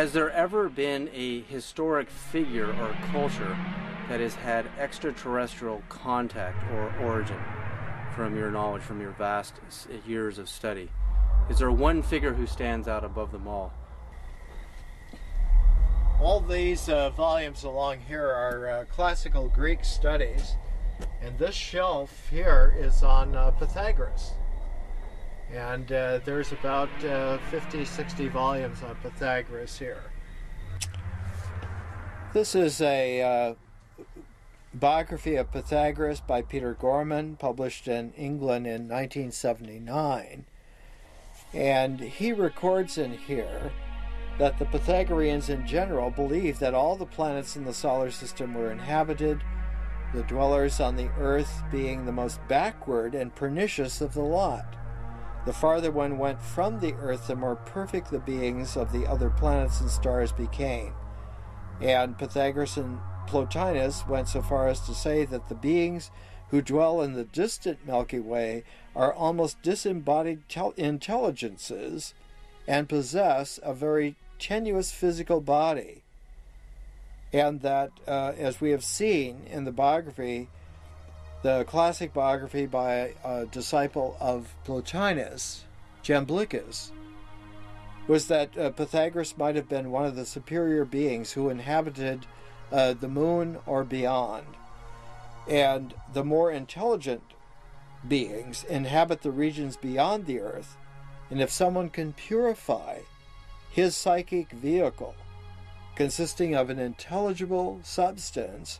Has there ever been a historic figure or culture that has had extraterrestrial contact or origin, from your knowledge, from your vast years of study? Is there one figure who stands out above them all? All these volumes along here are classical Greek studies, and this shelf here is on Pythagoras. And there's about 50, 60 volumes on Pythagoras here. This is a biography of Pythagoras by Peter Gorman, published in England in 1979. And he records in here that the Pythagoreans in general believed that all the planets in the solar system were inhabited, the dwellers on the earth being the most backward and pernicious of the lot. The farther one went from the earth, the more perfect the beings of the other planets and stars became. And Pythagoras and Plotinus went so far as to say that the beings who dwell in the distant Milky Way are almost disembodied intelligences and possess a very tenuous physical body. And that, as we have seen in the biography, the classic biography by a disciple of Plotinus, Jamblichus, was that Pythagoras might have been one of the superior beings who inhabited the moon or beyond. And the more intelligent beings inhabit the regions beyond the earth, and if someone can purify his psychic vehicle, consisting of an intelligible substance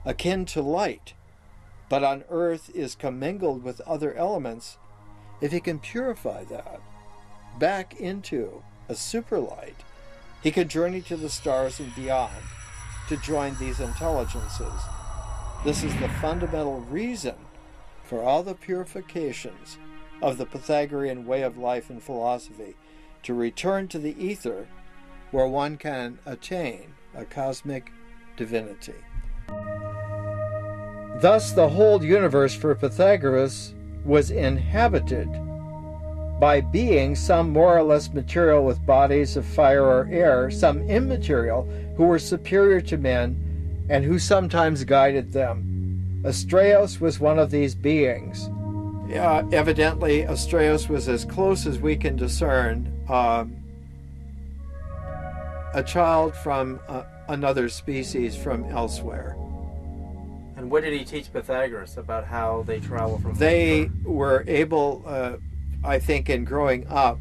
akin to light, but on earth is commingled with other elements, if he can purify that back into a superlight, he can journey to the stars and beyond to join these intelligences. This is the fundamental reason for all the purifications of the Pythagorean way of life and philosophy, to return to the ether where one can attain a cosmic divinity. Thus, the whole universe for Pythagoras was inhabited by beings, some more or less material with bodies of fire or air, some immaterial, who were superior to men and who sometimes guided them. Astraeus was one of these beings. Evidently, Astraeus was, as close as we can discern, a child from another species from elsewhere. And what did he teach Pythagoras about how they travel from? They were able, I think, in growing up,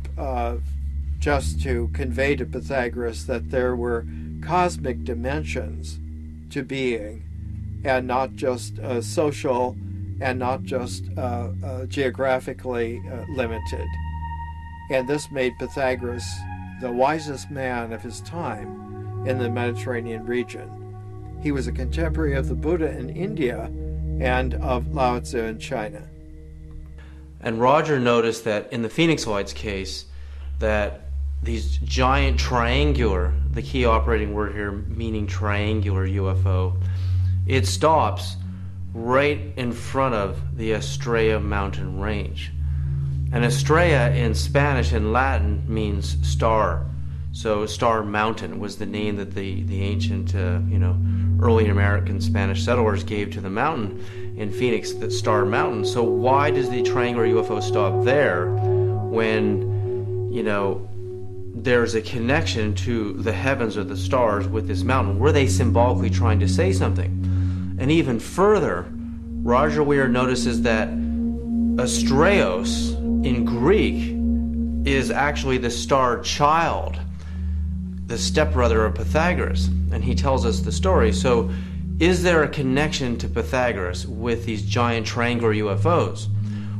just to convey to Pythagoras that there were cosmic dimensions to being, and not just social, and not just geographically limited. And this made Pythagoras the wisest man of his time in the Mediterranean region. He was a contemporary of the Buddha in India and of Lao Tzu in China. And Roger noticed that in the Phoenix Lights case, that these giant triangular, the key operating word here meaning triangular UFO, it stops right in front of the Estrella mountain range. And Estrella in Spanish and Latin means star. So Star Mountain was the name that the ancient, early American Spanish settlers gave to the mountain in Phoenix, the Star Mountain. So why does the triangular UFO stop there when, there's a connection to the heavens or the stars with this mountain? Were they symbolically trying to say something? And even further, Roger Weir notices that Astraeus in Greek is actually the star child, the stepbrother of Pythagoras, and he tells us the story. So is there a connection to Pythagoras with these giant triangular UFOs?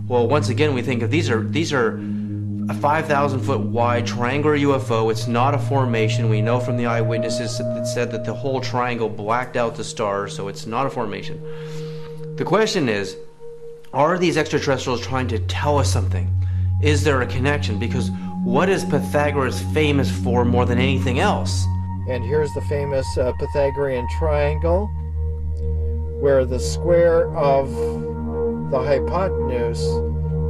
Well, once again, we think of these are a 5,000 foot wide triangular UFO. It's not a formation. We know from the eyewitnesses that said that the whole triangle blacked out the stars, so it's not a formation. The question is, are these extraterrestrials trying to tell us something? Is there a connection? Because what is Pythagoras famous for more than anything else? And here's the famous Pythagorean triangle, where the square of the hypotenuse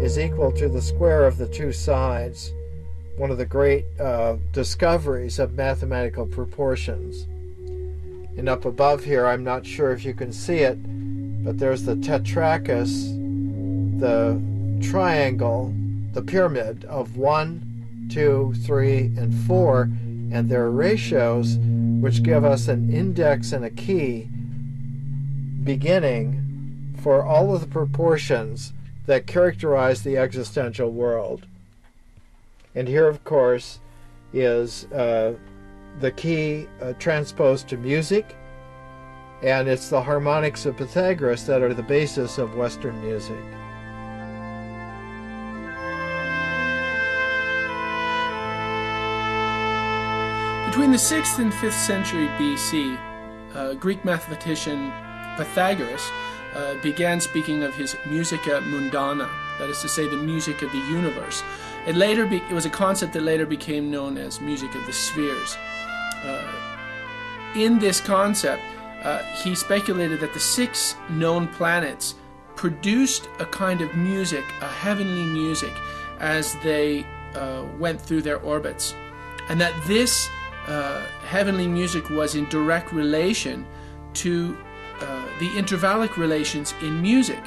is equal to the square of the two sides. one of the great discoveries of mathematical proportions. And up above here, I'm not sure if you can see it, but there's the tetrachus, the triangle, the pyramid of 1, 2, 3, and 4, and their ratios, which give us an index and a key beginning for all of the proportions that characterize the existential world. And here, of course, is the key transposed to music, and it's the harmonics of Pythagoras that are the basis of Western music. Between the 6th and 5th century BC, Greek mathematician Pythagoras began speaking of his musica mundana, that is to say, the music of the universe. It was a concept that later became known as music of the spheres. In this concept, he speculated that the 6 known planets produced a kind of music, a heavenly music, as they went through their orbits, and that this heavenly music was in direct relation to the intervallic relations in music.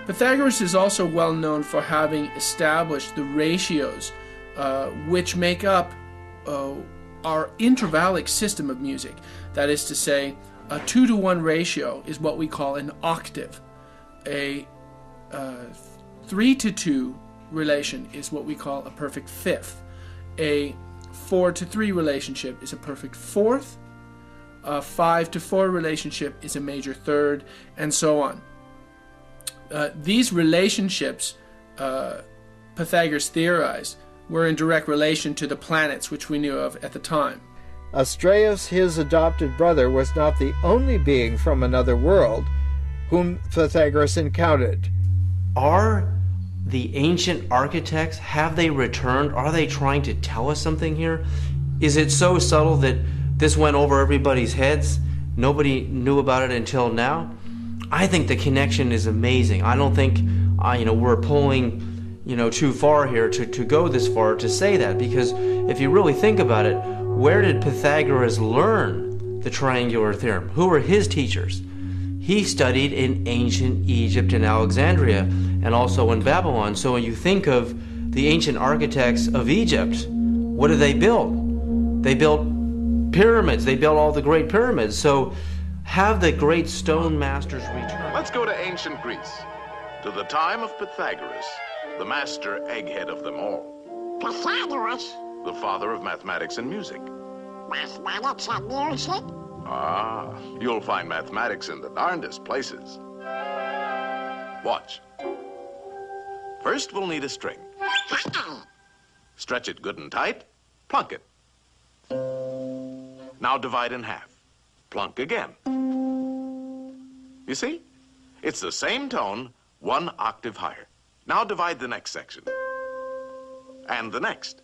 Pythagoras is also well known for having established the ratios which make up our intervallic system of music. That is to say, a 2-to-1 ratio is what we call an octave. A 3-to-2 relation is what we call a perfect fifth. A 4-to-3 relationship is a perfect fourth. A 5-to-4 relationship is a major third, and so on. These relationships, Pythagoras theorized, were in direct relation to the planets which we knew of at the time. Astræus, his adopted brother, was not the only being from another world whom Pythagoras encountered. Are the ancient architects, have they returned? Are they trying to tell us something here? Is it so subtle that this went over everybody's heads? Nobody knew about it until now? I think the connection is amazing. I don't think we're pulling too far here to go this far to say that, because if you really think about it, where did Pythagoras learn the triangular theorem? Who were his teachers? He studied in ancient Egypt and Alexandria, and also in Babylon. So when you think of the ancient architects of Egypt, what did they build? They built pyramids. They built all the great pyramids. So have the great stone masters return. Let's go to ancient Greece, to the time of Pythagoras, the master egghead of them all. Pythagoras? The father of mathematics and music. Mathematics and music? Ah, you'll find mathematics in the darndest places. Watch. First, we'll need a string. Stretch it good and tight, plunk it. Now divide in half. Plunk again. You see? It's the same tone, 1 octave higher. Now divide the next section. And the next.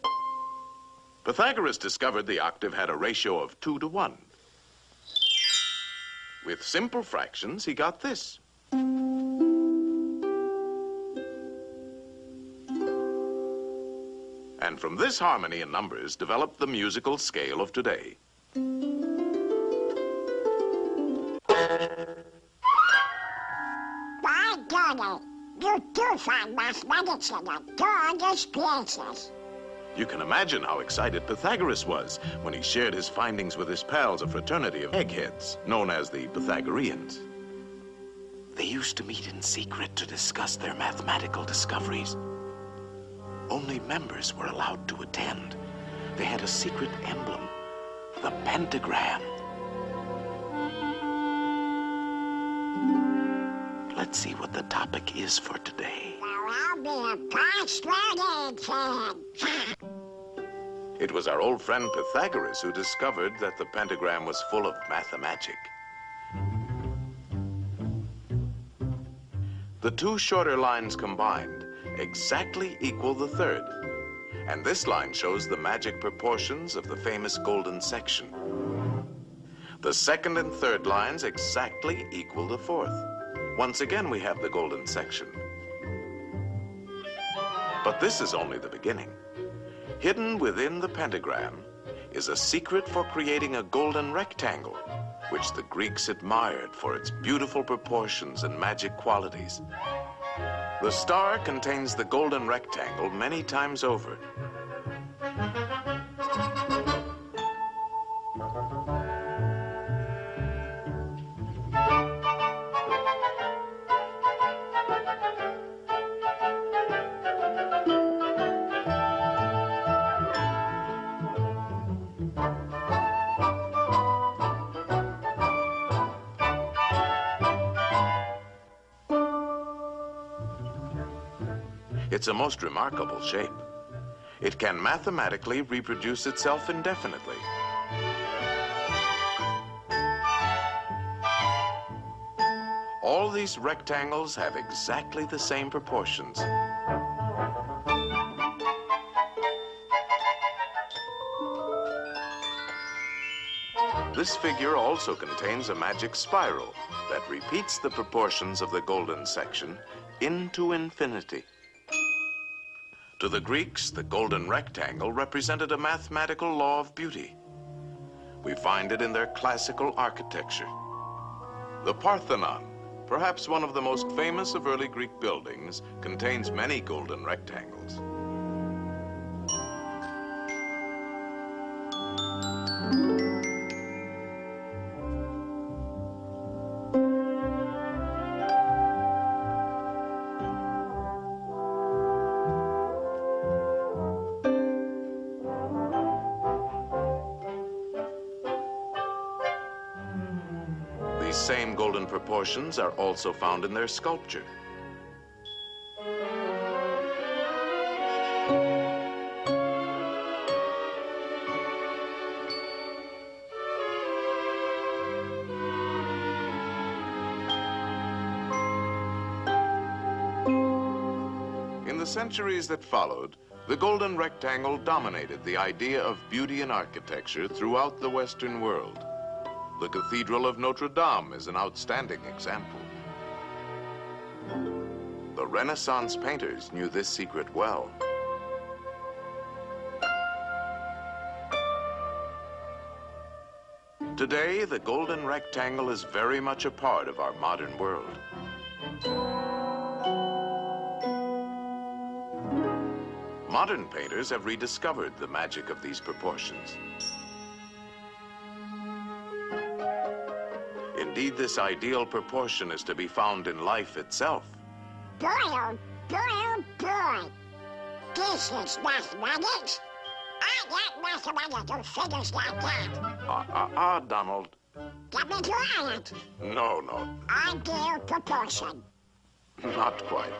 Pythagoras discovered the octave had a ratio of 2-to-1. With simple fractions, he got this. And from this harmony in numbers developed the musical scale of today. By golly, you do find mathematics in the darndest places. You can imagine how excited Pythagoras was when he shared his findings with his pals, a fraternity of eggheads, known as the Pythagoreans. They used to meet in secret to discuss their mathematical discoveries. Only members were allowed to attend. They had a secret emblem, the pentagram. Let's see what the topic is for today. Well, I'll be a frustrated kid. It was our old friend Pythagoras who discovered that the pentagram was full of mathemagic. The 2 shorter lines combined exactly equal the third. And this line shows the magic proportions of the famous golden section. The second and third lines exactly equal the fourth. Once again, we have the golden section. But this is only the beginning. Hidden within the pentagram is a secret for creating a golden rectangle, which the Greeks admired for its beautiful proportions and magic qualities. The star contains the golden rectangle many times over. It's a most remarkable shape. It can mathematically reproduce itself indefinitely. All these rectangles have exactly the same proportions. This figure also contains a magic spiral that repeats the proportions of the golden section into infinity. To the Greeks, the golden rectangle represented a mathematical law of beauty. We find it in their classical architecture. The Parthenon, perhaps one of the most famous of early Greek buildings, contains many golden rectangles. These same golden proportions are also found in their sculpture. In the centuries that followed, the golden rectangle dominated the idea of beauty in architecture throughout the Western world. The Cathedral of Notre Dame is an outstanding example. The Renaissance painters knew this secret well. Today, the golden rectangle is very much a part of our modern world. Modern painters have rediscovered the magic of these proportions. Indeed, this ideal proportion is to be found in life itself. Boy, oh boy, oh boy. This is mathematics. I like mathematical figures like that. Donald. Get me to it. No, no, Ideal proportion. not quite.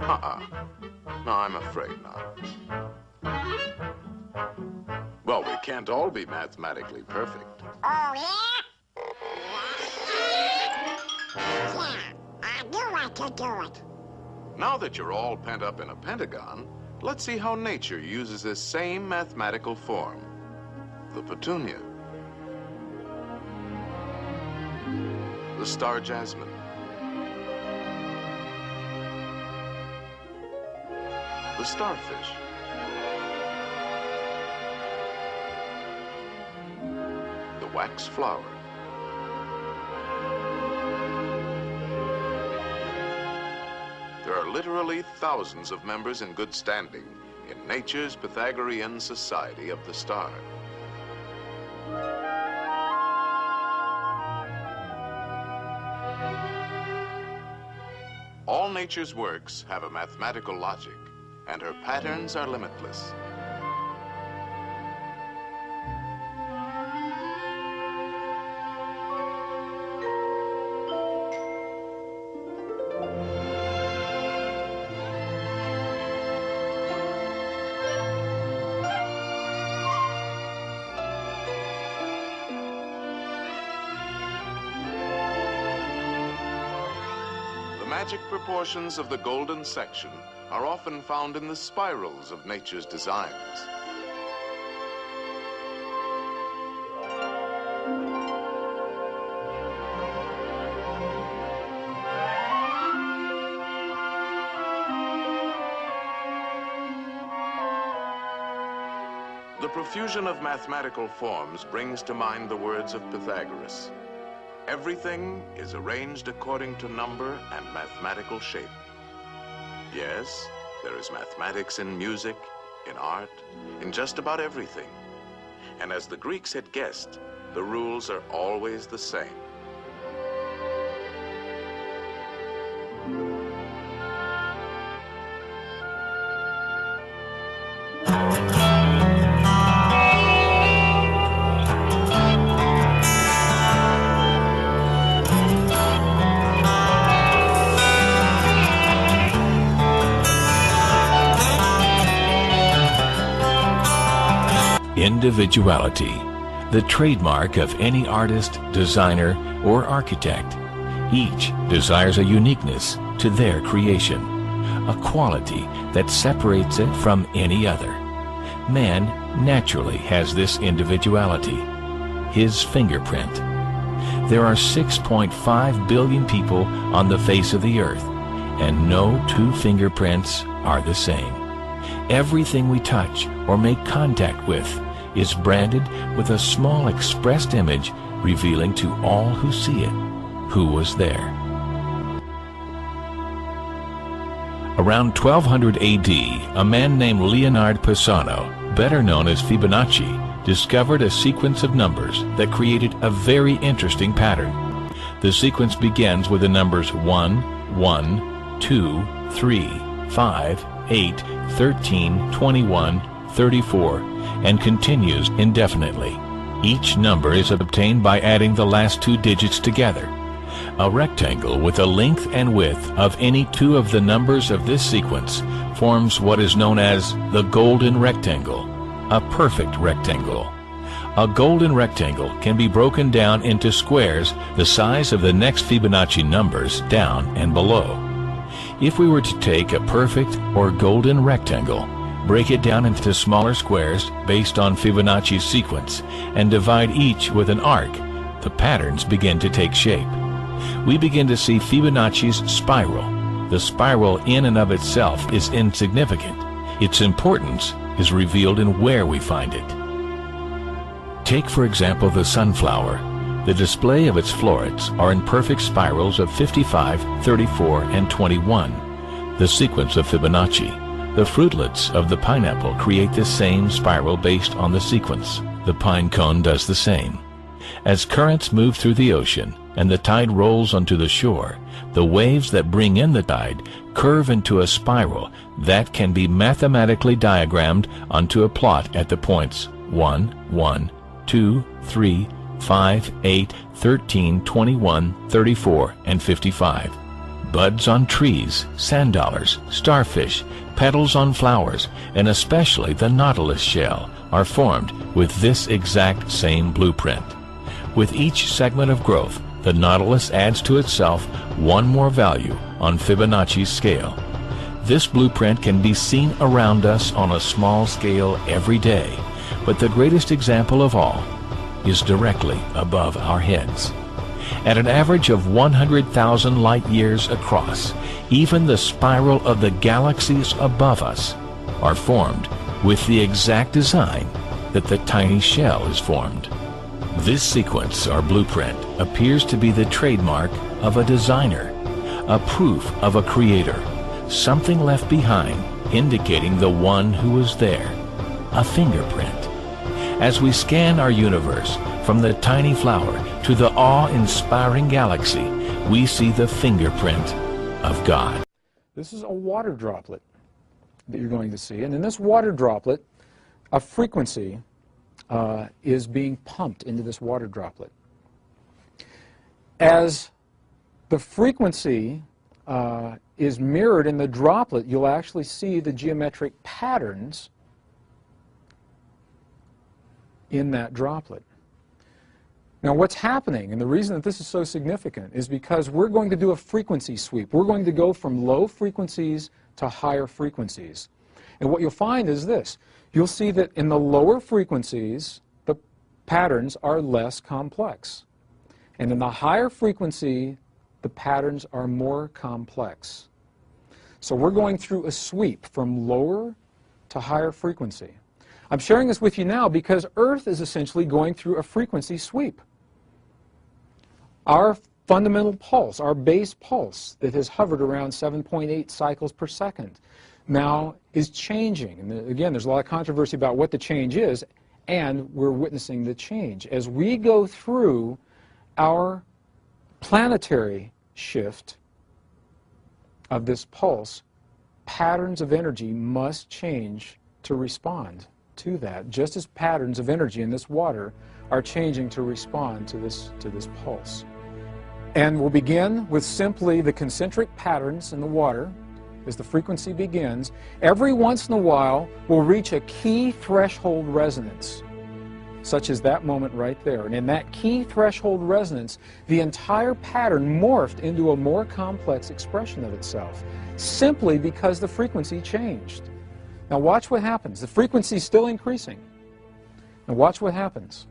No, I'm afraid not. Well, we can't all be mathematically perfect. Oh, yeah? Yeah, I knew I could do it. Now that you're all pent up in a pentagon, let's see how nature uses this same mathematical form, the petunia, the star jasmine, the starfish, the wax flower, there are literally thousands of members in good standing in nature's Pythagorean Society of the Star. All nature's works have a mathematical logic, and her patterns are limitless. The magic proportions of the golden section are often found in the spirals of nature's designs. profusion of mathematical forms brings to mind the words of Pythagoras. Everything is arranged according to number and mathematical shape. Yes, there is mathematics in music, in art, in just about everything. And as the Greeks had guessed, the rules are always the same. Individuality, the trademark of any artist, designer, or architect. Each desires a uniqueness to their creation, a quality that separates it from any other. Man naturally has this individuality, his fingerprint. There are 6.5 billion people on the face of the earth, and no two fingerprints are the same. Everything we touch or make contact with is branded with a small expressed image revealing to all who see it who was there. Around 1200 AD, a man named Leonard Pisano, better known as Fibonacci, discovered a sequence of numbers that created a very interesting pattern. The sequence begins with the numbers 1, 1, 2, 3, 5, 8, 13, 21, 34, and continues indefinitely. Each number is obtained by adding the last two digits together. A rectangle with a length and width of any two of the numbers of this sequence forms what is known as the golden rectangle, a perfect rectangle. A golden rectangle can be broken down into squares the size of the next Fibonacci numbers down and below. If we were to take a perfect or golden rectangle, break it down into smaller squares based on Fibonacci's sequence, and divide each with an arc, the patterns begin to take shape. We begin to see Fibonacci's spiral. The spiral in and of itself is insignificant. Its importance is revealed in where we find it. Take, for example, the sunflower. The display of its florets are in perfect spirals of 55, 34, and 21, the sequence of Fibonacci. The fruitlets of the pineapple create the same spiral based on the sequence. The pine cone does the same. As currents move through the ocean and the tide rolls onto the shore, the waves that bring in the tide curve into a spiral that can be mathematically diagrammed onto a plot at the points 1, 1, 2, 3, 5, 8, 13, 21, 34, and 55. Buds on trees, sand dollars, starfish, petals on flowers, and especially the nautilus shell are formed with this exact same blueprint. With each segment of growth, the nautilus adds to itself one more value on Fibonacci's scale. This blueprint can be seen around us on a small scale every day, but the greatest example of all is directly above our heads. At an average of 100,000 light years across, even the spiral of the galaxies above us are formed with the exact design that the tiny shell is formed. This sequence or blueprint appears to be the trademark of a designer, a proof of a creator, something left behind indicating the one who was there, a fingerprint. As we scan our universe from the tiny flower to the awe-inspiring galaxy, we see the fingerprint of God. This is a water droplet that you're going to see, and in this water droplet, a frequency is being pumped into this water droplet. As the frequency is mirrored in the droplet, you'll actually see the geometric patterns in that droplet. Now what's happening, and the reason that this is so significant, is because we're going to do a frequency sweep. We're going to go from low frequencies to higher frequencies. And what you'll find is this. You'll see that in the lower frequencies, the patterns are less complex. And in the higher frequency, the patterns are more complex. So we're going through a sweep from lower to higher frequency. I'm sharing this with you now because Earth is essentially going through a frequency sweep. Our fundamental pulse, our base pulse that has hovered around 7.8 cycles per second, now is changing. And again, there's a lot of controversy about what the change is, and we're witnessing the change. As we go through our planetary shift of this pulse, patterns of energy must change to respond to that, just as patterns of energy in this water are changing to respond to this pulse. And we'll begin with simply the concentric patterns in the water. As the frequency begins, every once in a while we'll reach a key threshold resonance, such as that moment right there. And in that key threshold resonance, the entire pattern morphed into a more complex expression of itself, simply because the frequency changed. Now watch what happens. The frequency is still increasing. Now watch what happens.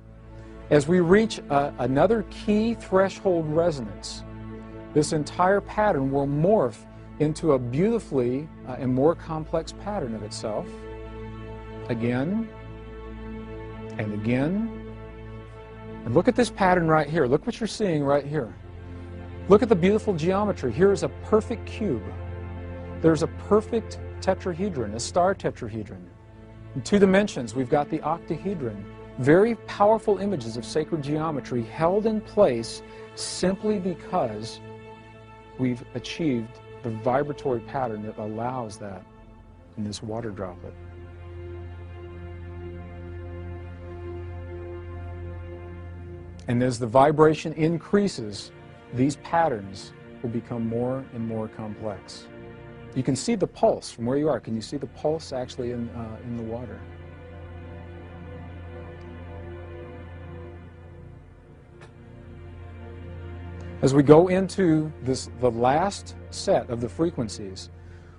As we reach another key threshold resonance, this entire pattern will morph into a beautifully and more complex pattern of itself, again and again. And look at this pattern right here. Look what you're seeing right here. Look at the beautiful geometry. Here is a perfect cube. There's a perfect tetrahedron, a star tetrahedron. In 2 dimensions, we've got the octahedron. Very powerful images of sacred geometry held in place simply because we've achieved the vibratory pattern that allows that in this water droplet. And as the vibration increases, these patterns will become more and more complex. You can see the pulse from where you are. Can you see the pulse actually in the water? As we go into the last set of the frequencies,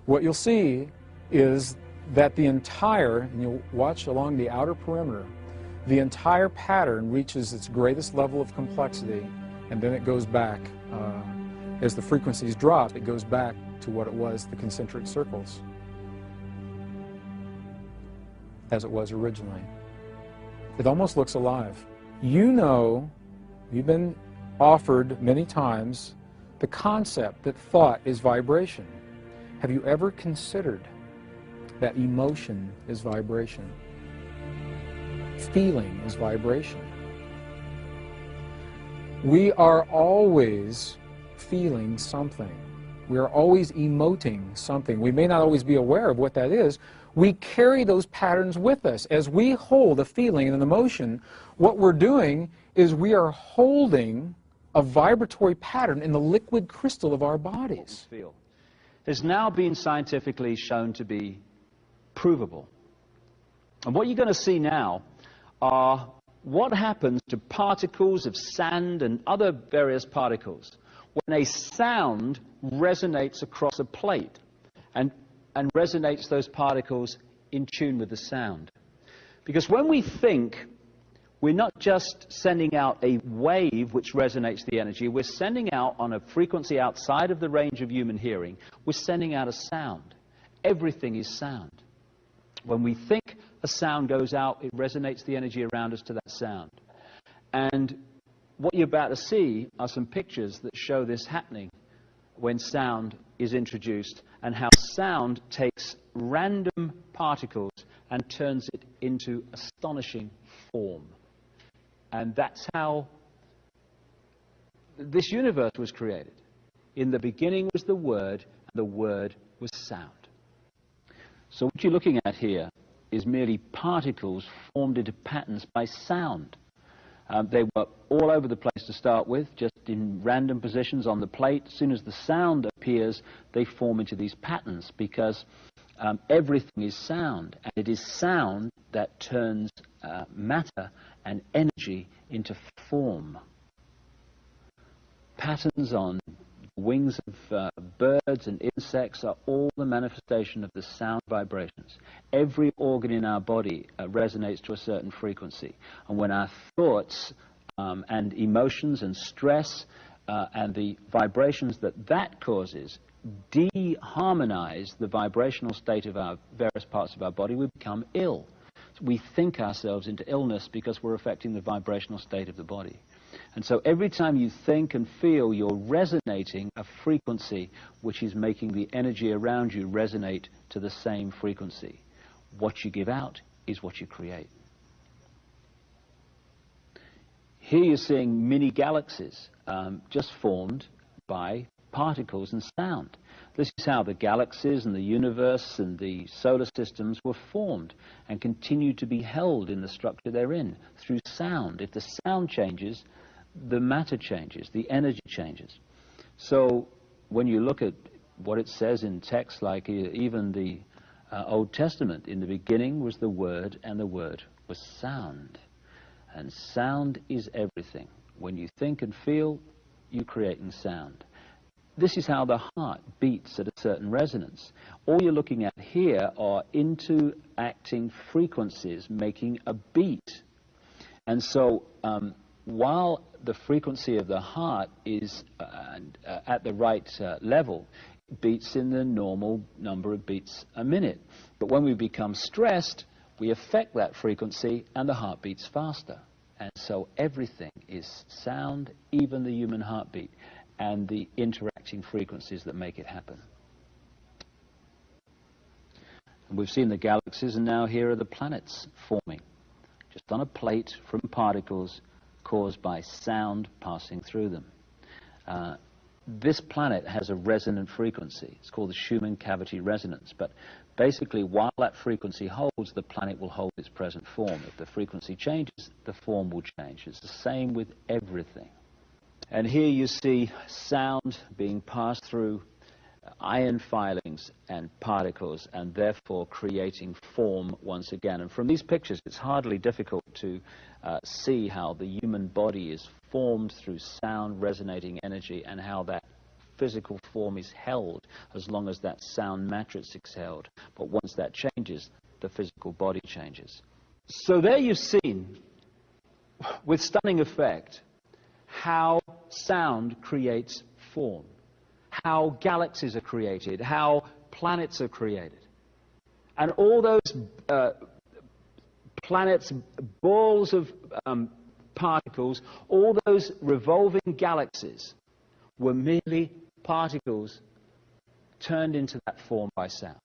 what you'll see is that the entire, and you'll watch along the outer perimeter, the entire pattern reaches its greatest level of complexity, and then it goes back, as the frequencies drop, it goes back to what it was, the concentric circles, as it was originally. It almost looks alive. You know, you've been offered many times the concept that thought is vibration. Have you ever considered that emotion is vibration? Feeling is vibration. We are always feeling something. We are always emoting something. We may not always be aware of what that is. We carry those patterns with us. As we hold a feeling and an emotion, what we're doing is we are holding a vibratory pattern in the liquid crystal of our bodies. Has now been scientifically shown to be provable. And what you're going to see now are what happens to particles of sand and other various particles when a sound resonates across a plate and resonates those particles in tune with the sound. Because when we think, we're not just sending out a wave which resonates the energy, we're sending out on a frequency outside of the range of human hearing, we're sending out a sound. Everything is sound. When we think, a sound goes out, it resonates the energy around us to that sound. And what you're about to see are some pictures that show this happening when sound is introduced, and how sound takes random particles and turns it into astonishing form. And that's how this universe was created. In the beginning was the Word, and the Word was sound. So what you're looking at here is merely particles formed into patterns by sound. They were all over the place to start with, just in random positions on the plate. As soon as the sound appears, they form into these patterns, because everything is sound, and it is sound that turns matter and energy into form. Patterns on wings of birds and insects are all the manifestation of the sound vibrations. Every organ in our body resonates to a certain frequency. And when our thoughts and emotions and stress and the vibrations that causes de-harmonize the vibrational state of our various parts of our body, we become ill. we think ourselves into illness because we're affecting the vibrational state of the body. And so every time you think and feel, you're resonating a frequency which is making the energy around you resonate to the same frequency. What you give out is what you create. Here you're seeing mini galaxies just formed by particles and sound. This is how the galaxies and the universe and the solar systems were formed and continue to be held in the structure they're in through sound. If the sound changes, the matter changes, the energy changes. So when you look at what it says in texts like even the Old Testament, in the beginning was the Word, and the Word was sound. And sound is everything. When you think and feel, you're creating sound. This is how the heart beats at a certain resonance. All you're looking at here are interacting frequencies making a beat. And so while the frequency of the heart is at the right level, it beats in the normal number of beats a minute. But when we become stressed, we affect that frequency and the heart beats faster. And so everything is sound, even the human heartbeat, and the interacting frequencies that make it happen. And we've seen the galaxies, and now here are the planets forming, just on a plate from particles caused by sound passing through them. This planet has a resonant frequency. It's called the Schumann cavity resonance. But basically, while that frequency holds, the planet will hold its present form. If the frequency changes, the form will change. It's the same with everything. And here you see sound being passed through ion filings and particles, and therefore creating form once again. And from these pictures, it's hardly difficult to see how the human body is formed through sound resonating energy, and how that physical form is held as long as that sound matrix is held. But once that changes, the physical body changes. So there you've seen, with stunning effect, how sound creates form, how galaxies are created, how planets are created. And all those planets, balls of particles, all those revolving galaxies were merely particles turned into that form by sound.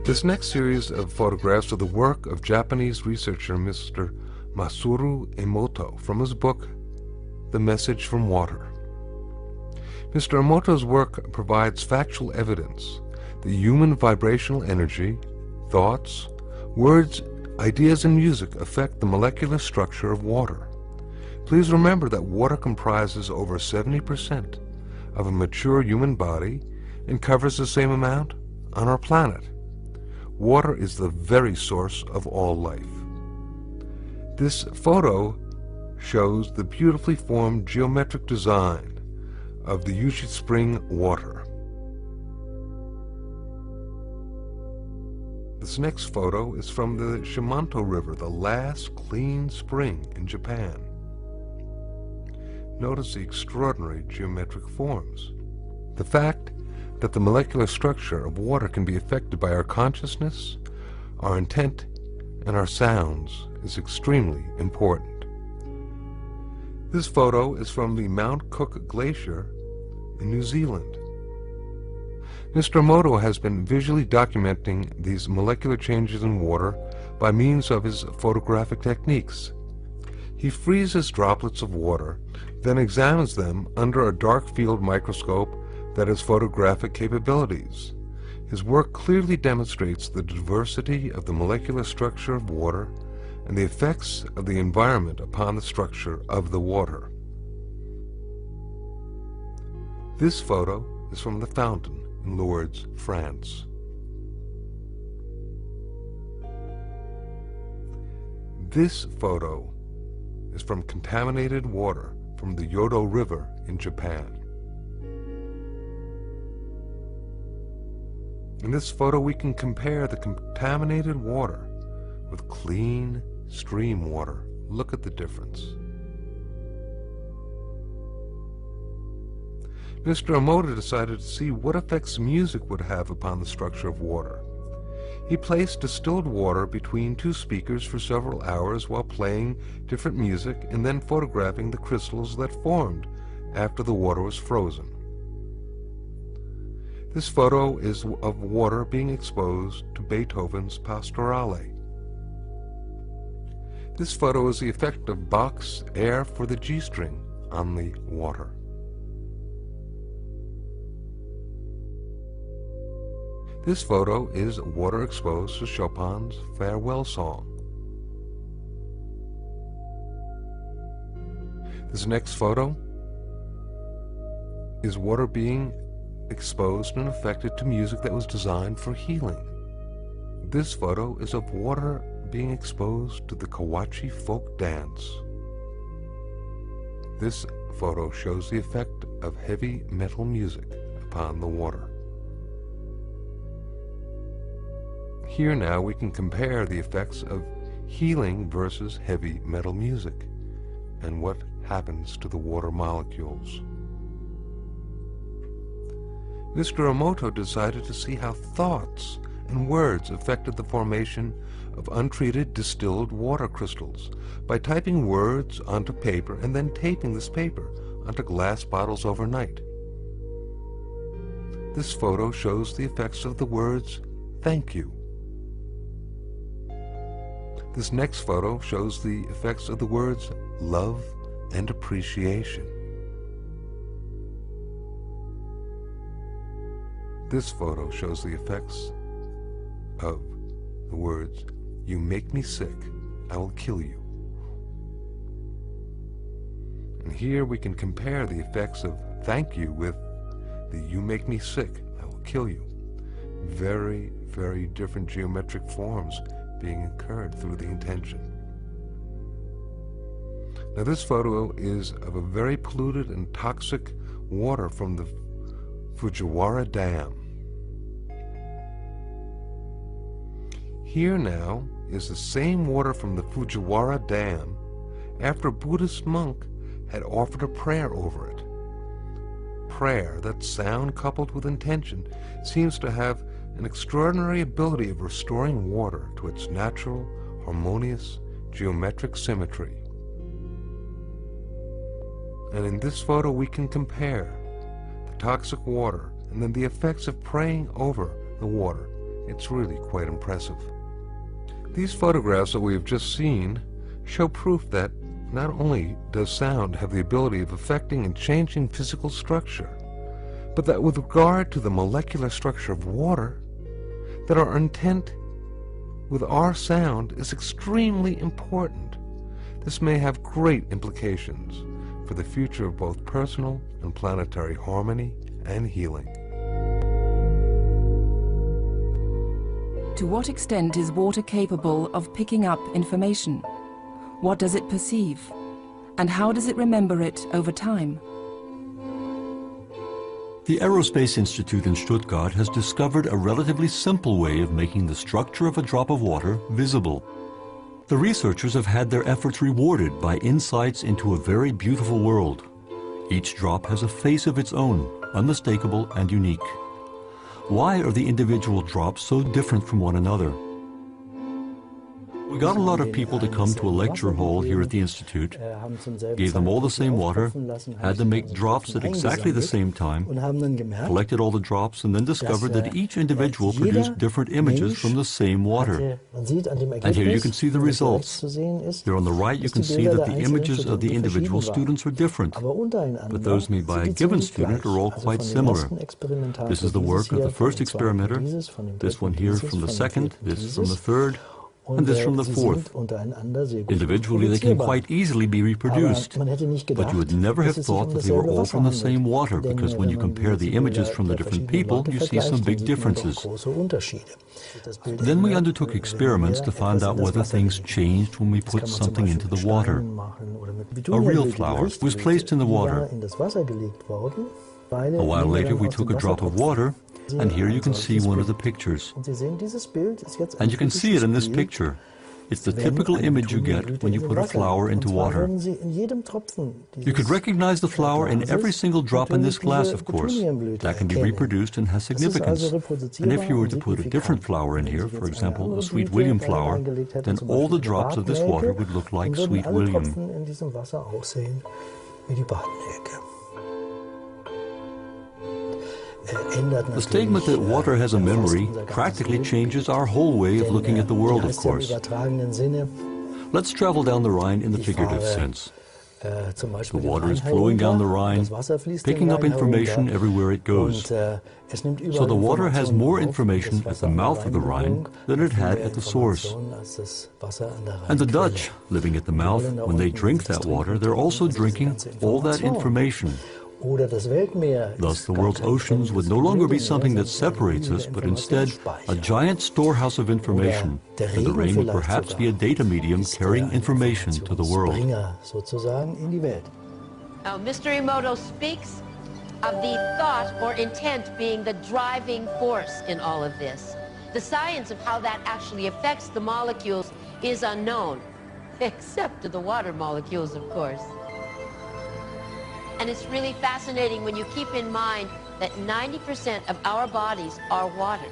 This next series of photographs are the work of Japanese researcher Mr. Masaru Emoto from his book, The Message from Water. Mr. Emoto's work provides factual evidence that human vibrational energy, thoughts, words, ideas, and music affect the molecular structure of water. Please remember that water comprises over 70% of a mature human body and covers the same amount on our planet. Water is the very source of all life. This photo shows the beautifully formed geometric design of the Yushi Spring water. This next photo is from the Shimanto River, the last clean spring in Japan. Notice the extraordinary geometric forms. The fact that the molecular structure of water can be affected by our consciousness, our intent, and our sounds is extremely important. This photo is from the Mount Cook Glacier in New Zealand. Mr. Emoto has been visually documenting these molecular changes in water by means of his photographic techniques. He freezes droplets of water, then examines them under a dark field microscope that has photographic capabilities. His work clearly demonstrates the diversity of the molecular structure of water and the effects of the environment upon the structure of the water. This photo is from the fountain in Lourdes, France. This photo is from contaminated water from the Yodo River in Japan. In this photo we can compare the contaminated water with clean stream water. Look at the difference. Mr. Emoto decided to see what effects music would have upon the structure of water. He placed distilled water between two speakers for several hours while playing different music and then photographing the crystals that formed after the water was frozen. This photo is of water being exposed to Beethoven's Pastorale. This photo is the effect of Bach's Air for the G-string on the water. This photo is water exposed to Chopin's Farewell Song. This next photo is water being exposed and affected to music that was designed for healing. This photo is of water being exposed to the Kawachi folk dance. This photo shows the effect of heavy metal music upon the water. Here now we can compare the effects of healing versus heavy metal music and what happens to the water molecules. Mr. Emoto decided to see how thoughts and words affected the formation of untreated distilled water crystals by typing words onto paper and then taping this paper onto glass bottles overnight. This photo shows the effects of the words, "Thank you." This next photo shows the effects of the words, "love" and "appreciation." This photo shows the effects of the words, "You make me sick, I will kill you." And here we can compare the effects of "thank you" with the "you make me sick, I will kill you." Very, very different geometric forms being incurred through the intention. Now this photo is of a very polluted and toxic water from the Fujiwara Dam. Here now is the same water from the Fujiwara Dam after a Buddhist monk had offered a prayer over it. Prayer, that sound coupled with intention, seems to have an extraordinary ability of restoring water to its natural, harmonious, geometric symmetry. And in this photo we can compare the toxic water and then the effects of praying over the water. It's really quite impressive. These photographs that we have just seen show proof that not only does sound have the ability of affecting and changing physical structure, but that with regard to the molecular structure of water, that our intent with our sound is extremely important. This may have great implications for the future of both personal and planetary harmony and healing. To what extent is water capable of picking up information? What does it perceive? And how does it remember it over time? The Aerospace Institute in Stuttgart has discovered a relatively simple way of making the structure of a drop of water visible. The researchers have had their efforts rewarded by insights into a very beautiful world. Each drop has a face of its own, unmistakable and unique. Why are the individual drops so different from one another? We got a lot of people to come to a lecture hall here at the Institute, gave them all the same water, had them make drops at exactly the same time, collected all the drops, and then discovered that each individual produced different images from the same water. And here you can see the results. Here on the right you can see that the images of the individual students are different, but those made by a given student are all quite similar. This is the work of the first experimenter, this one here from the second, this from the third, and this from the fourth. Individually they can quite easily be reproduced, but you would never have thought that they were all from the same water, because when you compare the images from the different people, you see some big differences. Then we undertook experiments to find out whether things changed when we put something into the water. A real flower was placed in the water. A while later we took a drop of water, and here you can see one of the pictures. And you can see it in this picture. It's the typical image you get when you put a flower into water. You could recognize the flower in every single drop in this glass, of course. That can be reproduced and has significance. And if you were to put a different flower in here, for example, a Sweet William flower, then all the drops of this water would look like Sweet William. The statement that water has a memory practically changes our whole way of looking at the world, of course. Let's travel down the Rhine in the figurative sense. The water is flowing down the Rhine, picking up information everywhere it goes. So the water has more information at the mouth of the Rhine than it had at the source. And the Dutch, living at the mouth, when they drink that water, they're also drinking all that information. Thus, the world's oceans would no longer be something that separates us, but instead a giant storehouse of information, and the rain would perhaps be a data medium carrying information to the world. Now, Mr. Emoto speaks of the thought or intent being the driving force in all of this. The science of how that actually affects the molecules is unknown, except to the water molecules, of course. And it's really fascinating when you keep in mind that 90% of our bodies are water.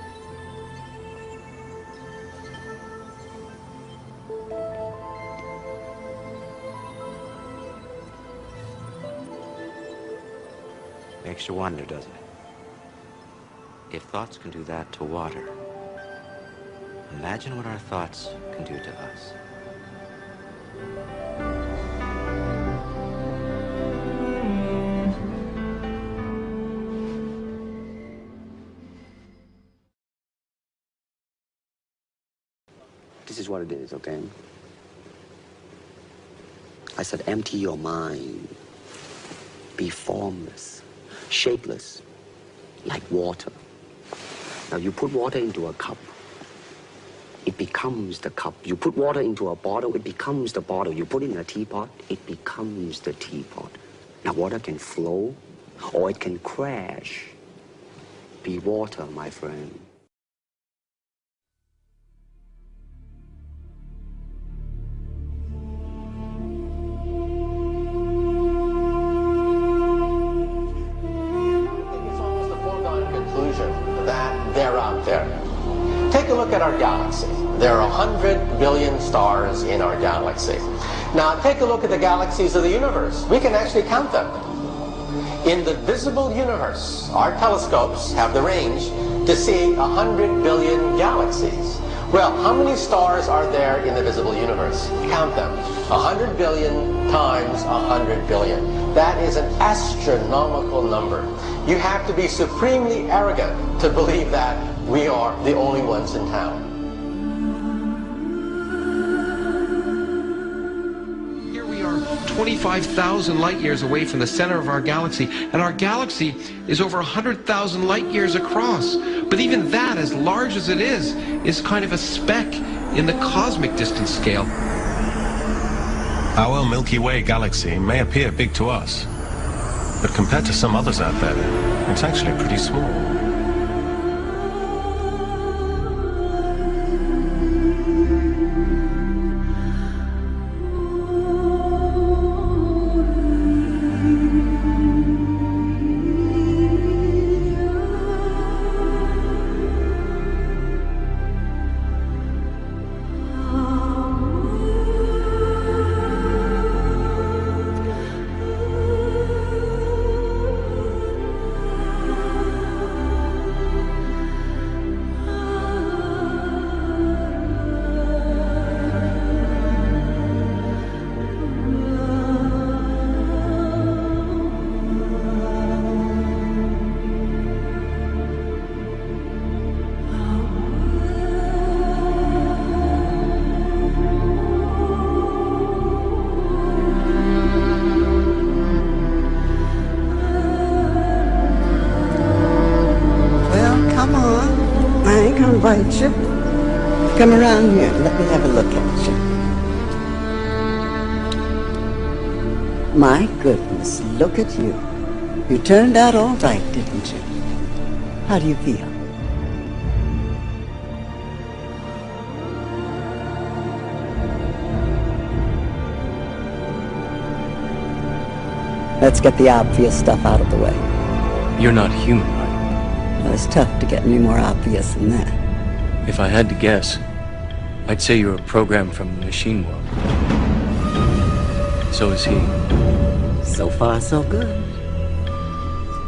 Makes you wonder, doesn't it? If thoughts can do that to water, imagine what our thoughts can do to us. This is what it is, okay? I said, empty your mind. Be formless, shapeless, like water. Now, you put water into a cup, it becomes the cup. You put water into a bottle, it becomes the bottle. You put it in a teapot, it becomes the teapot. Now, water can flow, or it can crash. Be water, my friend. Take a look at our galaxy. There are 100 billion stars in our galaxy. Now take a look at the galaxies of the universe. We can actually count them. In the visible universe, our telescopes have the range to see 100 billion galaxies. Well, how many stars are there in the visible universe? Count them. 100 billion times 100 billion. That is an astronomical number. You have to be supremely arrogant to believe that we are the only ones in town. Here we are 25,000 light years away from the center of our galaxy, and our galaxy is over 100,000 light years across. But even that, as large as it is kind of a speck in the cosmic distance scale. Our Milky Way galaxy may appear big to us, but compared to some others out there, It's actually pretty small. Invite you. Come around here and let me have a look at you. My goodness, look at you. You turned out all right, didn't you? How do you feel? Let's get the obvious stuff out of the way. You're not human, right? Well, it's tough to get any more obvious than that. If I had to guess, I'd say you're a program from the machine world. So is he. So far, so good.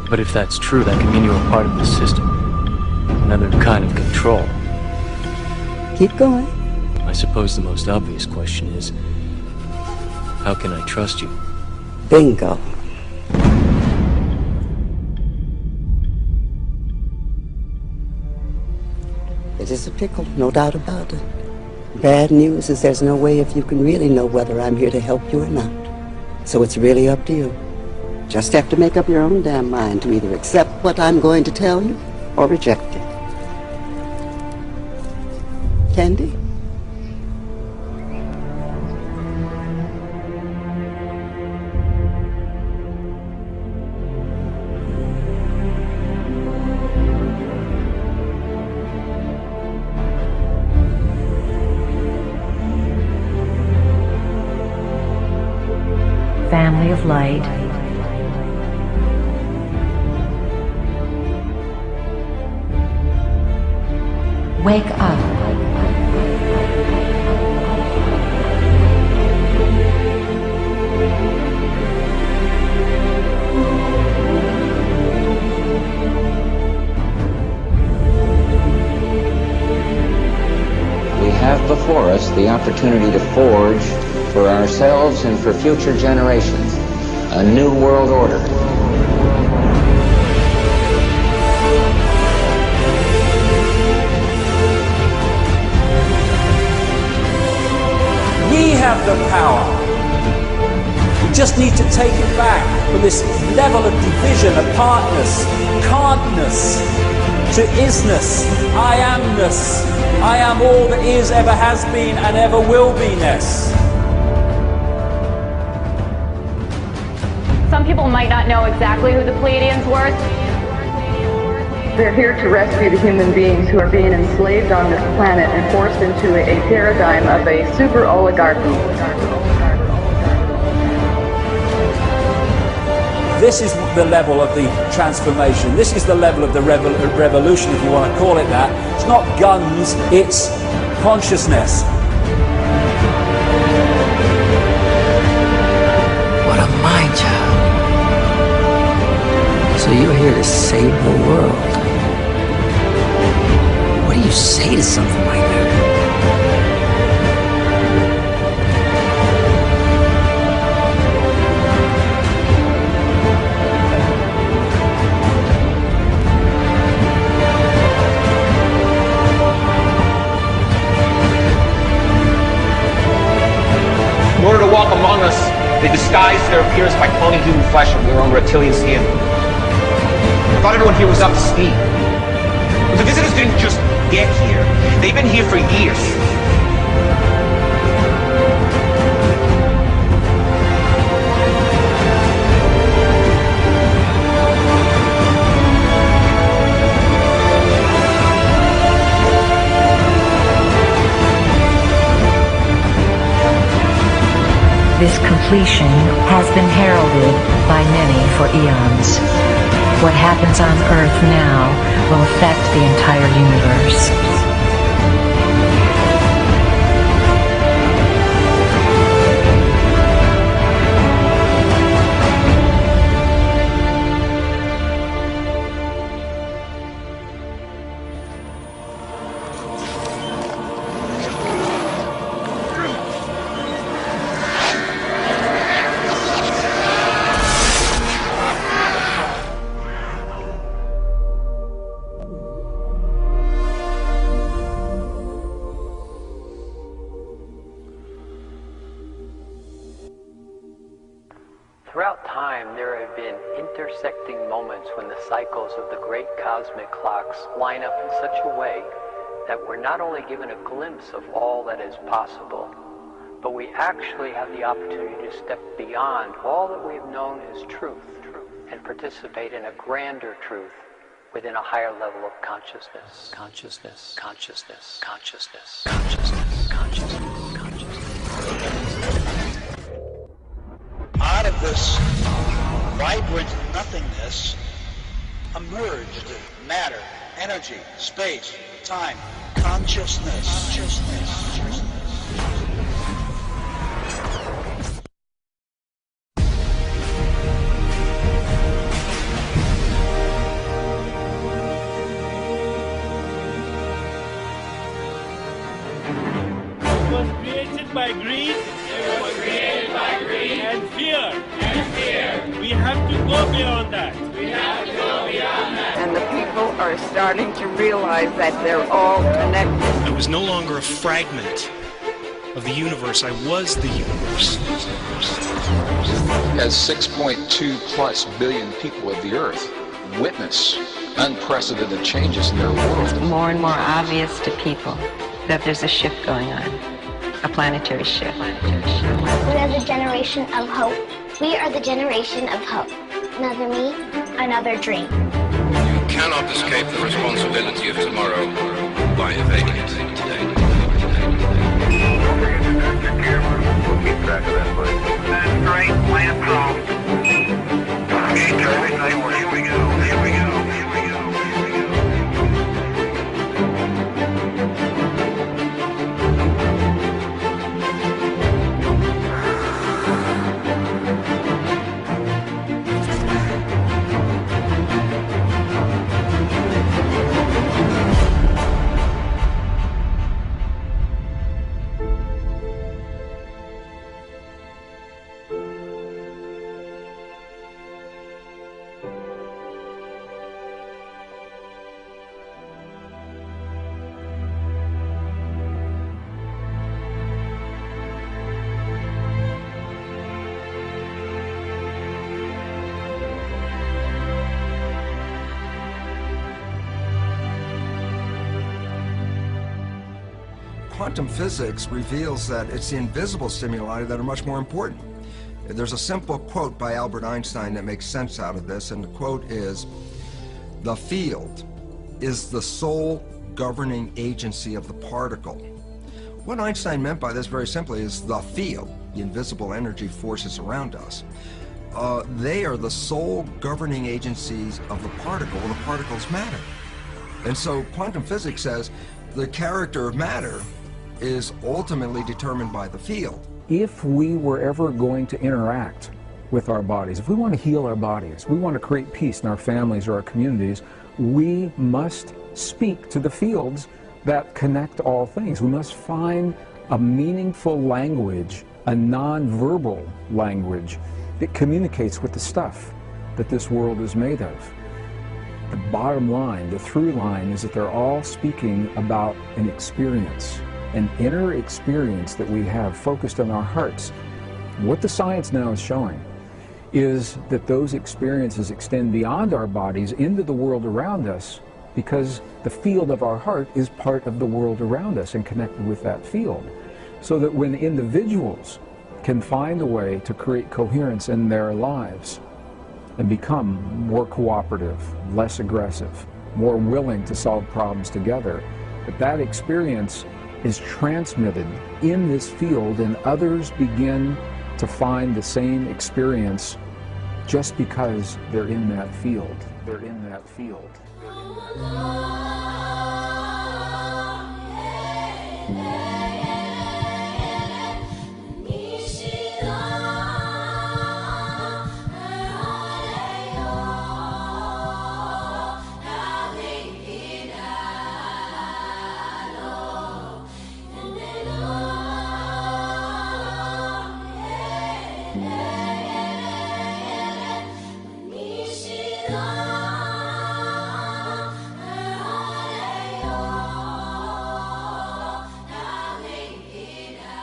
But if that's true, that can mean you're a part of the system. Another kind of control. Keep going. I suppose the most obvious question is, how can I trust you? Bingo. It is a pickle, no doubt about it. Bad news is there's no way if you can really know whether I'm here to help you or not. So it's really up to you. Just have to make up your own damn mind to either accept what I'm going to tell you or reject it. Candy? Family of light. Wake up. We have before us the opportunity to forge for ourselves and for future generations a new world order. We have the power. We just need to take it back from this level of division, apartness, can'tness, to isness, I amness. I am all that is, ever has been, and ever will be-ness. Some people might not know exactly who the Pleiadians were. They're here to rescue the human beings who are being enslaved on this planet and forced into a paradigm of a super oligarchy. This is the level of the transformation. This is the level of the revolution, if you want to call it that. It's not guns, it's consciousness. What a mind child. So you're here to save the world. What do you say to something like that? In order to walk among us, they disguised their appearance by cloning human flesh and their own reptilian skin. I thought everyone here was up to speed. But the visitors didn't just get here. They've been here for years. This completion has been heralded by many for eons. What happens on Earth now will affect the entire universe. Throughout time, there have been intersecting moments when the cycles of the great cosmic clocks line up in such a way that we're not only given a glimpse of all that is possible, but we actually have the opportunity to step beyond all that we have known as truth and participate in a grander truth within a higher level of consciousness. Consciousness, consciousness, consciousness, consciousness, consciousness, consciousness. Out of this vibrant nothingness emerged matter, energy, space, time, consciousness. It was created by greed. It was created by greed. And fear. And fear. We have to go beyond that. We have to go beyond that. And the people are starting to realize that they're all connected. I was no longer a fragment of the universe. I was the universe. As 6.2+ billion people of the Earth witness unprecedented changes in their world. More and more obvious to people that there's a shift going on, a planetary shift. We are the generation of hope. We are the generation of hope. Another me, another dream. You cannot escape the responsibility of tomorrow by evading it today. We'll keep track of that, please. That's great. Land from. Okay, Charlie, here we go. Here we go. Quantum physics reveals that it's the invisible stimuli that are much more important. There's a simple quote by Albert Einstein that makes sense out of this, and the quote is, "The field is the sole governing agency of the particle." What Einstein meant by this very simply is the field, the invisible energy forces around us. They are the sole governing agencies of the particle, and the particles matter. And so quantum physics says the character of matter is ultimately determined by the field. If we were ever going to interact with our bodies, if we want to heal our bodies, we want to create peace in our families or our communities, we must speak to the fields that connect all things. We must find a meaningful language, a non-verbal language that communicates with the stuff that this world is made of. The bottom line, the through line, is that they're all speaking about an experience, an inner experience that we have focused on our hearts. What the science now is showing is that those experiences extend beyond our bodies into the world around us, because the field of our heart is part of the world around us and connected with that field. So that when individuals can find a way to create coherence in their lives and become more cooperative, less aggressive, more willing to solve problems together, that experience is transmitted in this field, and others begin to find the same experience just because they're in that field. They're in that field. They're in that field.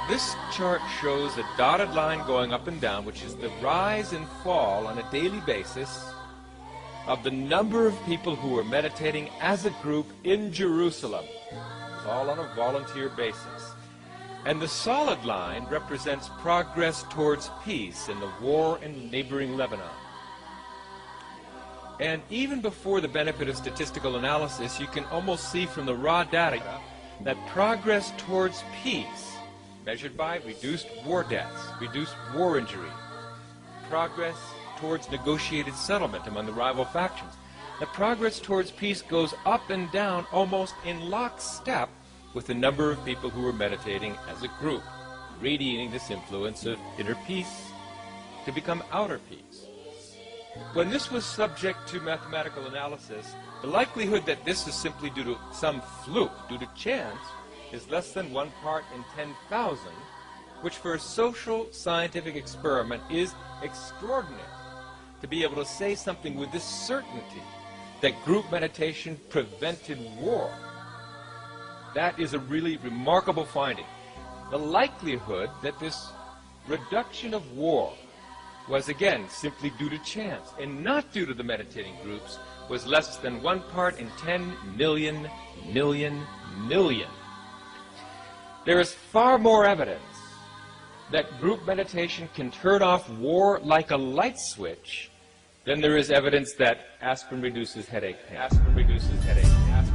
This chart shows a dotted line going up and down, which is the rise and fall on a daily basis of the number of people who were meditating as a group in Jerusalem. It's all on a volunteer basis. And the solid line represents progress towards peace in the war in neighboring Lebanon. And even before the benefit of statistical analysis, you can almost see from the raw data that progress towards peace, measured by reduced war deaths, reduced war injury, progress towards negotiated settlement among the rival factions. The progress towards peace goes up and down almost in lockstep with the number of people who were meditating as a group, radiating this influence of inner peace to become outer peace. When this was subject to mathematical analysis, the likelihood that this is simply due to some fluke, due to chance, is less than 1 part in 10,000, which for a social scientific experiment is extraordinary. To be able to say something with this certainty, that group meditation prevented war, that is a really remarkable finding. The likelihood that this reduction of war was again simply due to chance and not due to the meditating groups was less than 1 part in 10 million. There is far more evidence that group meditation can turn off war like a light switch than there is evidence that aspirin reduces headache pain. Aspirin reduces headache pain.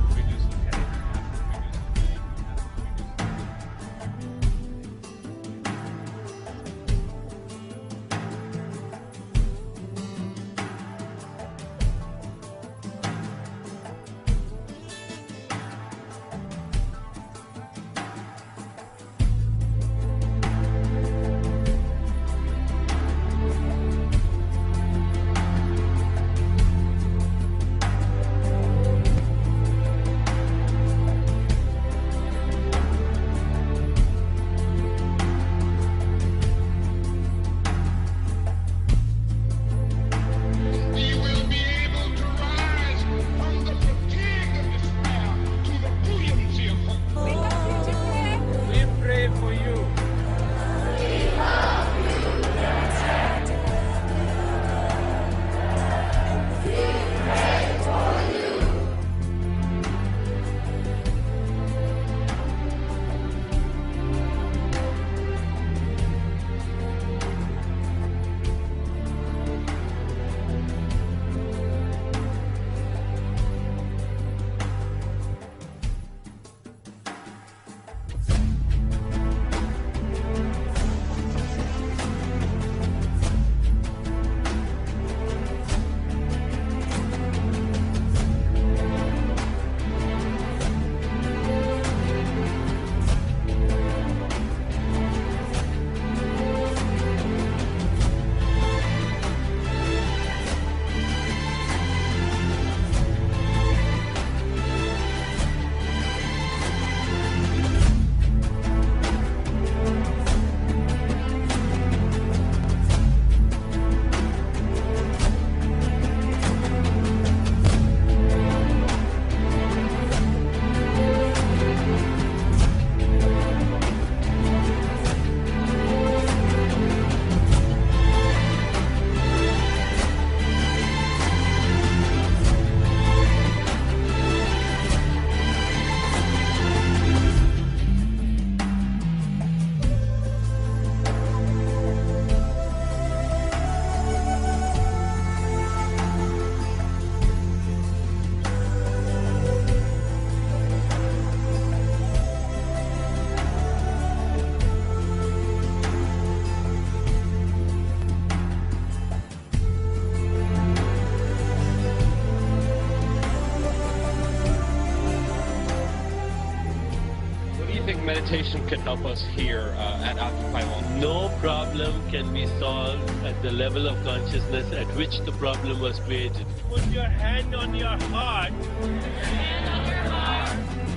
meditation can help us here at Occupy Hall. No problem can be solved at the level of consciousness at which the problem was created. Put your hand on your heart.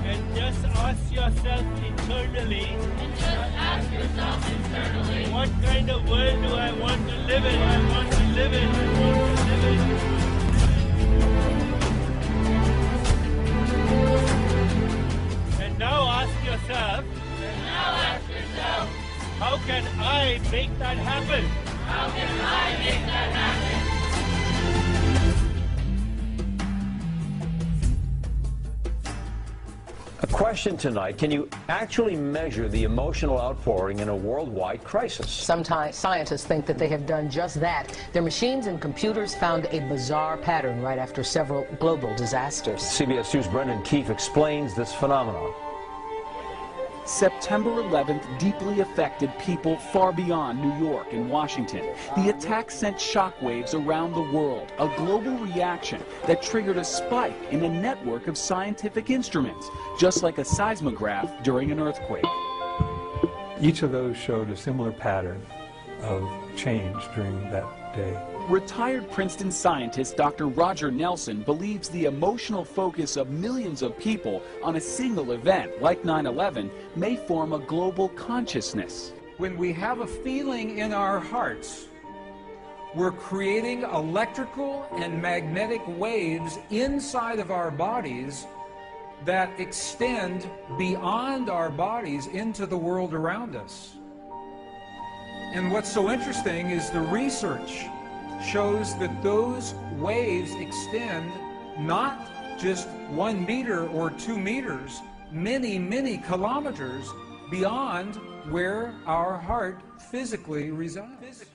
And just ask yourself internally. What kind of world do I want to live in? I want to live in. I want to live in. And now ask yourself. How can I make that happen? How can I make that happen? A question tonight, can you actually measure the emotional outpouring in a worldwide crisis? Sometimes scientists think that they have done just that. Their machines and computers found a bizarre pattern right after several global disasters. CBS News' Brendan Keefe explains this phenomenon. September 11th deeply affected people far beyond New York and Washington. The attack sent shockwaves around the world, a global reaction that triggered a spike in a network of scientific instruments, just like a seismograph during an earthquake. Each of those showed a similar pattern of change during that day. Retired Princeton scientist Dr. Roger Nelson believes the emotional focus of millions of people on a single event like 9/11 may form a global consciousness. When we have a feeling in our hearts, we're creating electrical and magnetic waves inside of our bodies that extend beyond our bodies into the world around us. And what's so interesting is the research shows that those waves extend not just 1 meter or 2 meters, many, many kilometers beyond where our heart physically resides.